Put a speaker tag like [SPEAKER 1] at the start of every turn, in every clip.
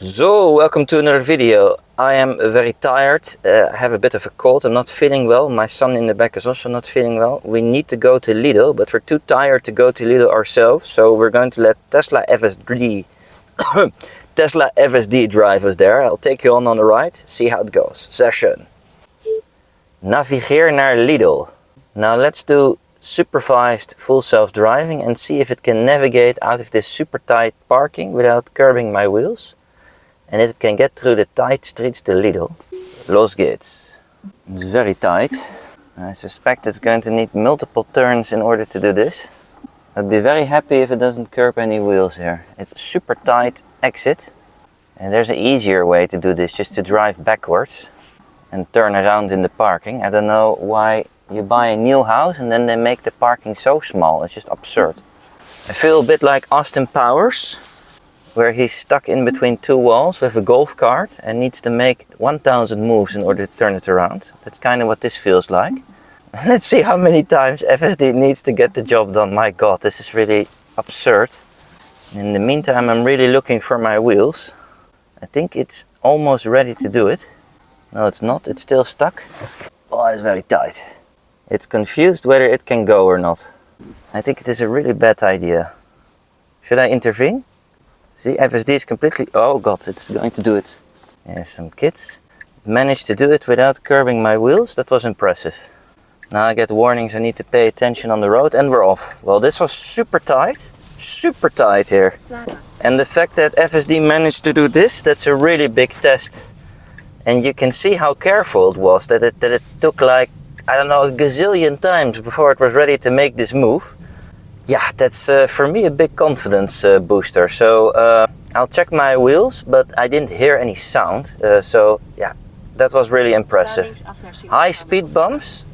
[SPEAKER 1] So, welcome to another video. I am very tired, I have a bit of a cold, I'm not feeling well, my son in the back is also not feeling well. We need to go to Lidl, but we're too tired to go to Lidl ourselves, so we're going to let Tesla FSD Tesla FSD drive us there. I'll take you on the ride, see how it goes. Session. Navigeer naar Lidl. Now let's do supervised full self-driving and see if it can navigate out of this super tight parking without curbing my wheels. And if it can get through the tight streets to Lidl. Los geht's. It's very tight. I suspect it's going to need multiple turns in order to do this. I'd be very happy if it doesn't curb any wheels here. It's a super tight exit. And there's an easier way to do this, just to drive backwards and turn around in the parking. I don't know why you buy a new house and then they make the parking so small. It's just absurd. I feel a bit like Austin Powers, where he's stuck in between two walls with a golf cart and needs to make 1000 moves in order to turn it around. That's kind of what this feels like. Let's see how many times FSD needs to get the job done. My god, this is really absurd. In the meantime, I'm really looking for my wheels. I think it's almost ready to do it. No, it's not, it's still stuck. Oh, it's very tight. It's confused whether it can go or not. I think it is a really bad idea. Should I intervene? See, FSD is completely... Oh god, it's going to do it. Here's some kids. Managed to do it without curbing my wheels. That was impressive. Now I get warnings I need to pay attention on the road and we're off. Well, this was super tight. Super tight here. And the fact that FSD managed to do this, that's a really big test. And you can see how careful it was. That it took like, I don't know, a gazillion times before it was ready to make this move. Yeah, that's for me a big confidence booster. So I'll check my wheels, but I didn't hear any sound. So yeah, that was really impressive. High speed bumps.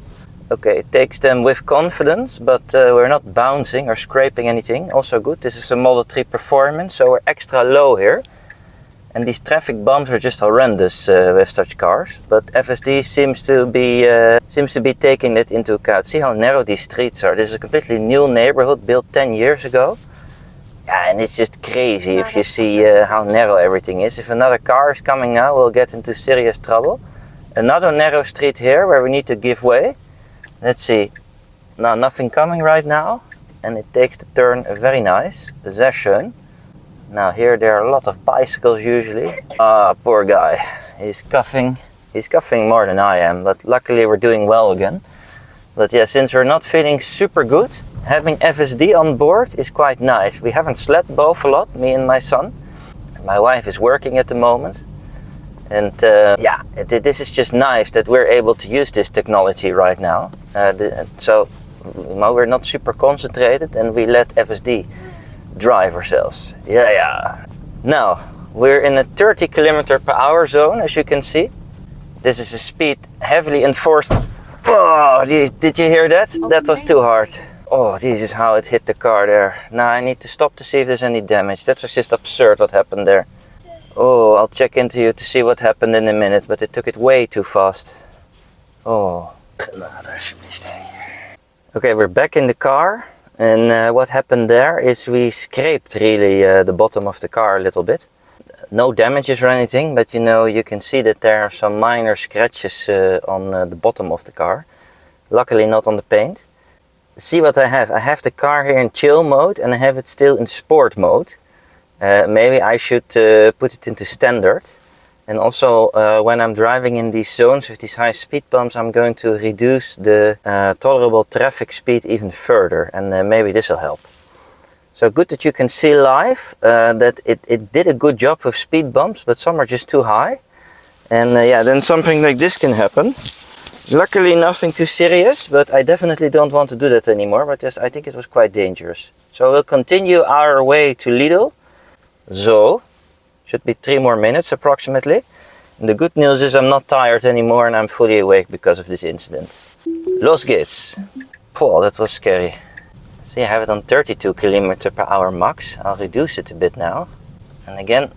[SPEAKER 1] Okay, it takes them with confidence, but we're not bouncing or scraping anything. Also good. This is a Model 3 Performance, so we're extra low here. And these traffic bumps are just horrendous with such cars. But FSD seems to be taking it into account. See how narrow these streets are. This is a completely new neighborhood built 10 years ago. Yeah, and it's just crazy if you see how narrow everything is. If another car is coming now, we'll get into serious trouble. Another narrow street here where we need to give way. Let's see. Now nothing coming right now. And it takes the turn very nice. Sehr schön. Now here there are a lot of bicycles usually. Ah, poor guy. He's coughing. He's coughing more than I am, but luckily we're doing well again. But yeah, since we're not feeling super good, having FSD on board is quite nice. We haven't slept both a lot, me and my son. My wife is working at the moment. And yeah, this is just nice that we're able to use this technology right now. So we're not super concentrated and we let FSD drive ourselves. Yeah. Now, we're in a 30 km/h zone, as you can see. This is a speed heavily enforced. Oh, did you hear that? That was too hard. Oh, Jesus, how it hit the car there. Now I need to stop to see if there's any damage. That was just absurd what happened there. Oh, I'll check into you to see what happened in a minute, but it took it way too fast. Oh. Okay, we're back in the car. And what happened there is we scraped really the bottom of the car a little bit. No damages or anything, but you know, you can see that there are some minor scratches on the bottom of the car. Luckily not on the paint. See what I have? I have the car here in chill mode and I have it still in sport mode. Maybe I should put it into standard. And also when I'm driving in these zones with these high speed bumps, I'm going to reduce the tolerable traffic speed even further. And maybe this will help. So good that you can see live that it did a good job with speed bumps, but some are just too high. And yeah, then something like this can happen. Luckily nothing too serious, but I definitely don't want to do that anymore. But yes, I think it was quite dangerous. So we'll continue our way to Lidl. So. Should be 3 more minutes approximately. And the good news is I'm not tired anymore and I'm fully awake because of this incident. Los geht's. Oh, that was scary. See, I have it on 32 km/h max. I'll reduce it a bit now. And again,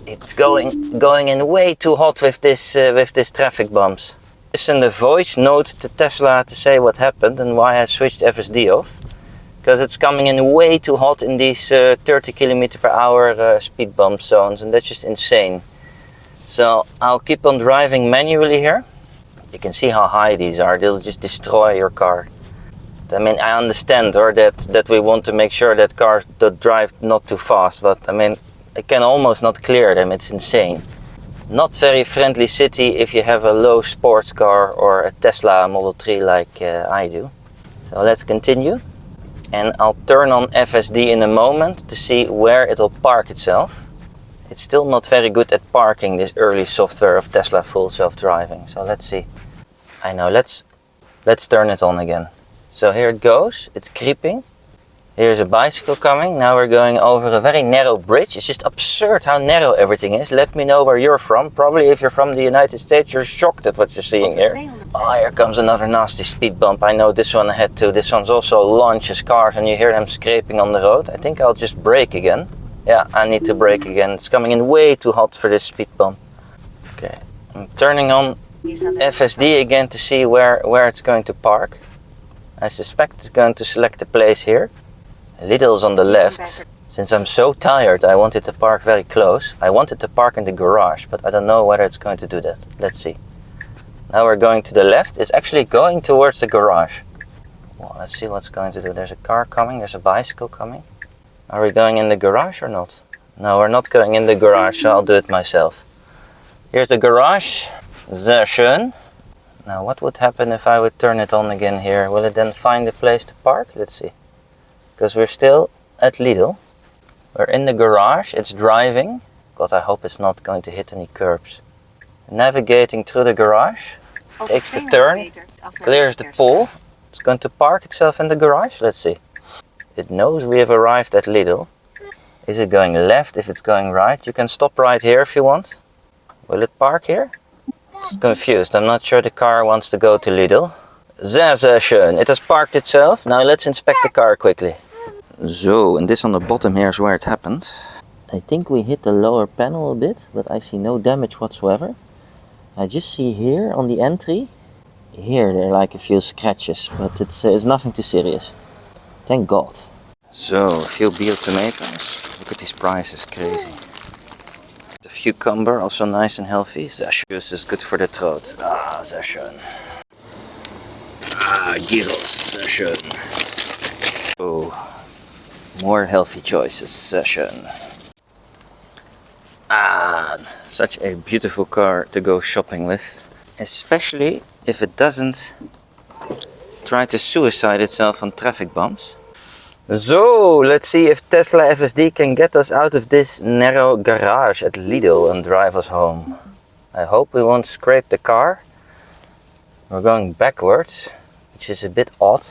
[SPEAKER 1] it's going in way too hot with this traffic bumps. Listen the voice note to Tesla to say what happened and why I switched FSD off. because it's coming in way too hot in these 30 km/h speed bump zones, and that's just insane. So I'll keep on driving manually here. You can see how high these are. They'll just destroy your car. I mean, I understand that we want to make sure that cars don't drive not too fast, but I mean, I can almost not clear them. It's insane. Not very friendly city if you have a low sports car or a Tesla Model 3 like I do. So let's continue. And I'll turn on FSD in a moment to see where it'll park itself. It's still not very good at parking, this early software of Tesla full self-driving. So let's see. I know, let's turn it on again. So here it goes, it's creeping. Here's a bicycle coming. Now we're going over a very narrow bridge. It's just absurd how narrow everything is. Let me know where you're from. Probably if you're from the United States, you're shocked at what you're seeing here. Oh, here comes another nasty speed bump. I know this one I had too. This one's also launches cars and you hear them scraping on the road. I think I'll just brake again. Yeah, I need to brake again. It's coming in way too hot for this speed bump. Okay, I'm turning on FSD again to see where it's going to park. I suspect it's going to select a place here. Lidl's on the left. Since I'm so tired, I wanted to park very close. I wanted to park in the garage, but I don't know whether it's going to do that. Let's see. Now we're going to the left. It's actually going towards the garage. Well, let's see what's going to do. There's a car coming, there's a bicycle coming. Are we going in the garage or not? No, we're not going in the garage, so I'll do it myself. Here's the garage. Sehr schön. Now what would happen if I would turn it on again here? Will it then find a place to park? Let's see. Because we're still at Lidl. We're in the garage, it's driving. God, I hope it's not going to hit any curbs. Navigating through the garage. Takes the turn, clears the pole. It's going to park itself in the garage. Let's see. It knows we have arrived at Lidl. Is it going left? If it's going right, you can stop right here if you want. Will it park here? It's confused. I'm not sure the car wants to go to Lidl. Sehr, sehr schön. It has parked itself. Now let's inspect the car quickly. So, and this on the bottom here is where it happened. I think we hit the lower panel a bit, but I see no damage whatsoever. I just see here on the entry, here there are like a few scratches, but it's nothing too serious. Thank God. So, a few beer tomatoes. Look at these prices, crazy. The cucumber, also nice and healthy. Sehr juice is good for the throat. Ah, sehr schön. Ah, gyros, sehr schön. Oh. More healthy choices, sehr schön. Ah, such a beautiful car to go shopping with. Especially if it doesn't try to suicide itself on traffic bumps. So, let's see if Tesla FSD can get us out of this narrow garage at Lidl and drive us home. I hope we won't scrape the car. We're going backwards, which is a bit odd.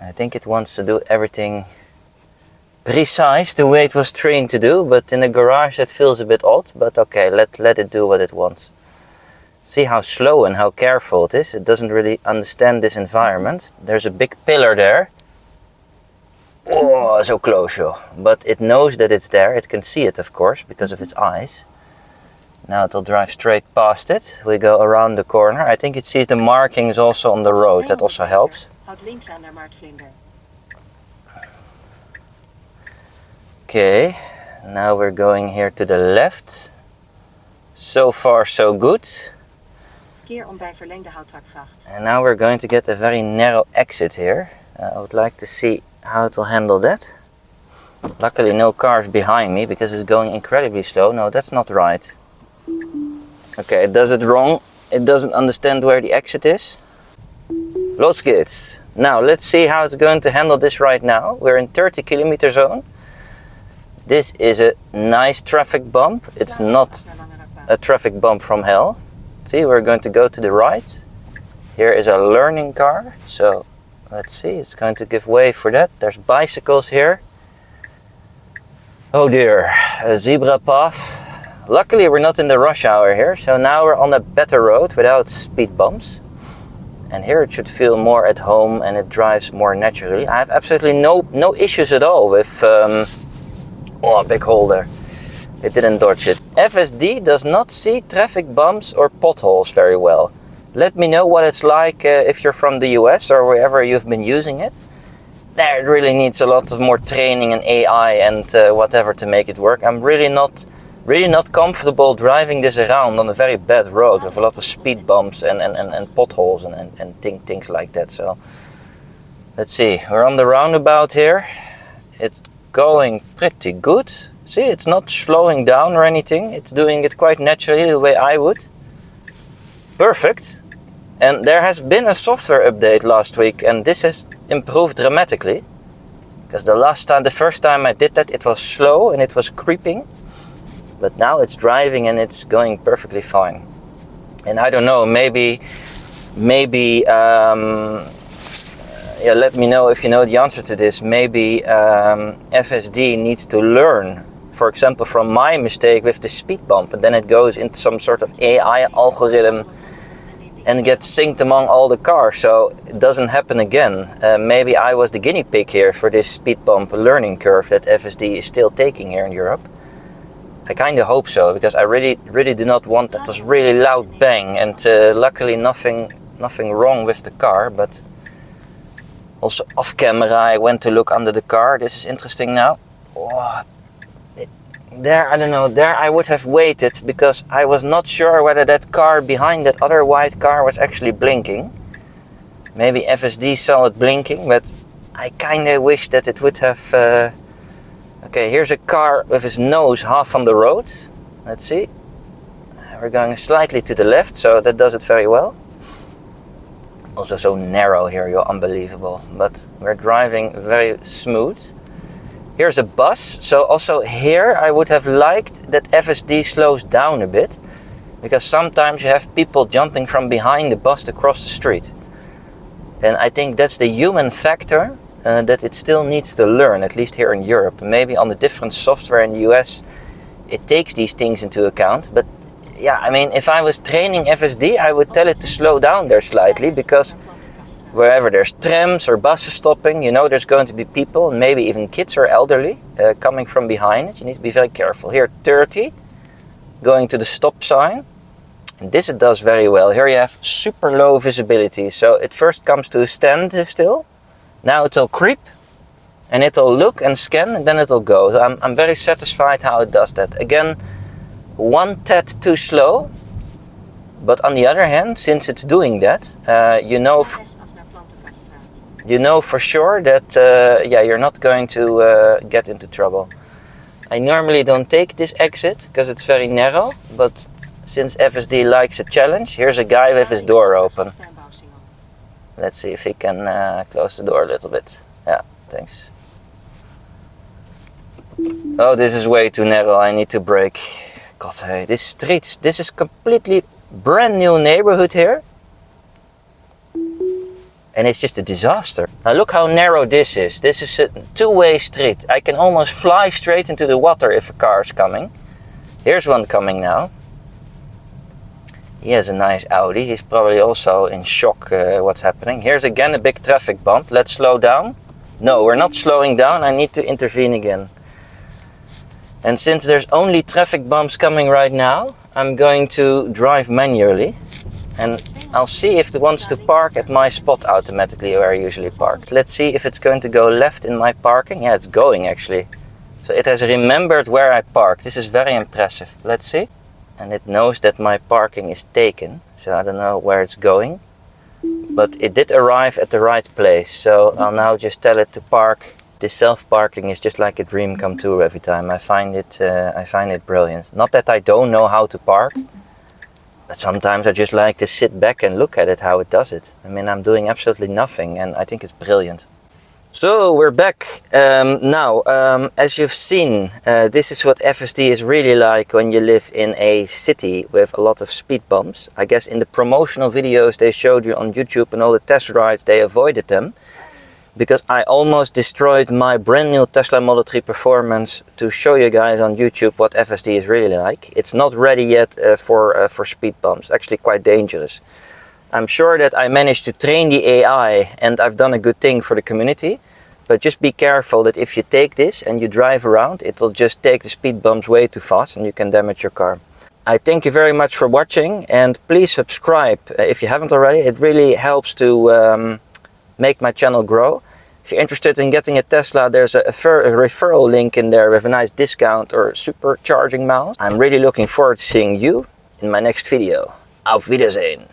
[SPEAKER 1] I think it wants to do everything precise the way it was trained to do, but in a garage that feels a bit odd, but okay, let it do what it wants. See how slow and how careful it is. It doesn't really understand this environment. There's a big pillar there. Oh, so close, yo. But it knows that it's there. It can see it, of course, because of its eyes. Now it'll drive straight past it. We go around the corner. I think it sees the markings also on the road. That also helps. Okay, now we're going here to the left. So far so good. And now we're going to get a very narrow exit here. I would like to see how it will handle that. Luckily no cars behind me because it's going incredibly slow. No, that's not right. Okay, it does it wrong. It doesn't understand where the exit is. Los geht's. Now let's see how it's going to handle this right now. We're in 30 kilometer zone. This is a nice traffic bump. It's not a traffic bump from hell. See, we're going to go to the right. Here is a learning car. So let's see, it's going to give way for that. There's bicycles here. Oh dear, a zebra path. Luckily we're not in the rush hour here. So now we're on a better road without speed bumps. And here it should feel more at home and it drives more naturally. I have absolutely no issues at all with... oh, a big hole there. It didn't dodge it. FSD does not see traffic bumps or potholes very well. Let me know what it's like if you're from the US or wherever you've been using it. There it really needs a lot of more training and AI and whatever to make it work. I'm really not comfortable driving this around on a very bad road with a lot of speed bumps and potholes and things like that. So let's see, we're on the roundabout here. It's going pretty good. See, it's not slowing down or anything. It's doing it quite naturally the way I would. Perfect. And there has been a software update last week and this has improved dramatically. Because the first time I did that, it was slow and it was creeping. But now it's driving and it's going perfectly fine. And I don't know, maybe yeah, let me know if you know the answer to this. Maybe FSD needs to learn, for example, from my mistake with the speed bump, and then it goes into some sort of AI algorithm and gets synced among all the cars, so it doesn't happen again. Maybe I was the guinea pig here for this speed bump learning curve that FSD is still taking here in Europe. I kind of hope so, because I really do not want that. It was really loud bang, and luckily nothing wrong with the car. But also off camera I went to look under the car. This is interesting now. Oh, there, I don't know, there I would have waited because I was not sure whether that car behind that other white car was actually blinking. Maybe FSD saw it blinking, but I kind of wish that it would have... Okay, here's a car with his nose half on the road. Let's see. We're going slightly to the left, so that does it very well. Also so narrow here, you're unbelievable. But we're driving very smooth. Here's a bus, so also here I would have liked that FSD slows down a bit, because sometimes you have people jumping from behind the bus to cross the street. And I think that's the human factor that it still needs to learn, at least here in Europe. Maybe on the different software in the US it takes these things into account, but yeah, I mean, if I was training FSD I would tell it to slow down there slightly, because wherever there's trams or buses stopping, you know there's going to be people, and maybe even kids or elderly, coming from behind it. You need to be very careful. Here 30, going to the stop sign. And this it does very well. Here you have super low visibility. So it first comes to a stand still. Now it'll creep, and it'll look and scan, and then it'll go. So I'm very satisfied how it does that. Again, one tad too slow. But on the other hand, since it's doing that, you know for sure that yeah, you're not going to get into trouble. I normally don't take this exit because it's very narrow, but since FSD likes a challenge, here's a guy with his door open. Let's see if he can close the door a little bit. Yeah, thanks. Oh, this is way too narrow. I need to brake. God, hey, this streets. This is completely brand new neighborhood here. And it's just a disaster. Now look how narrow this is. This is a two-way street. I can almost fly straight into the water if a car is coming. Here's one coming now. He has a nice Audi. He's probably also in shock what's happening. Here's again a big traffic bump. Let's slow down. No, we're not slowing down. I need to intervene again. And since there's only traffic bumps coming right now, I'm going to drive manually. And I'll see if it wants to park at my spot automatically where I usually park. Let's see if it's going to go left in my parking. Yeah, it's going actually. So it has remembered where I park. This is very impressive. Let's see. And it knows that my parking is taken. So I don't know where it's going. But it did arrive at the right place. So I'll now just tell it to park. This self-parking is just like a dream come true every time. I find it brilliant. Not that I don't know how to park. But sometimes I just like to sit back and look at it, how it does it. I mean, I'm doing absolutely nothing and I think it's brilliant. So we're back. Now, as you've seen, this is what FSD is really like when you live in a city with a lot of speed bumps. I guess in the promotional videos they showed you on YouTube and all the test rides, they avoided them. Because I almost destroyed my brand new Tesla Model 3 Performance to show you guys on YouTube what FSD is really like. It's not ready yet for speed bumps, actually quite dangerous. I'm sure that I managed to train the AI and I've done a good thing for the community. But just be careful that if you take this and you drive around, it'll just take the speed bumps way too fast and you can damage your car. I thank you very much for watching, and please subscribe if you haven't already. It really helps to make my channel grow. If you're interested in getting a Tesla, there's a referral link in there with a nice discount or supercharging miles. I'm really looking forward to seeing you in my next video. Auf Wiedersehen.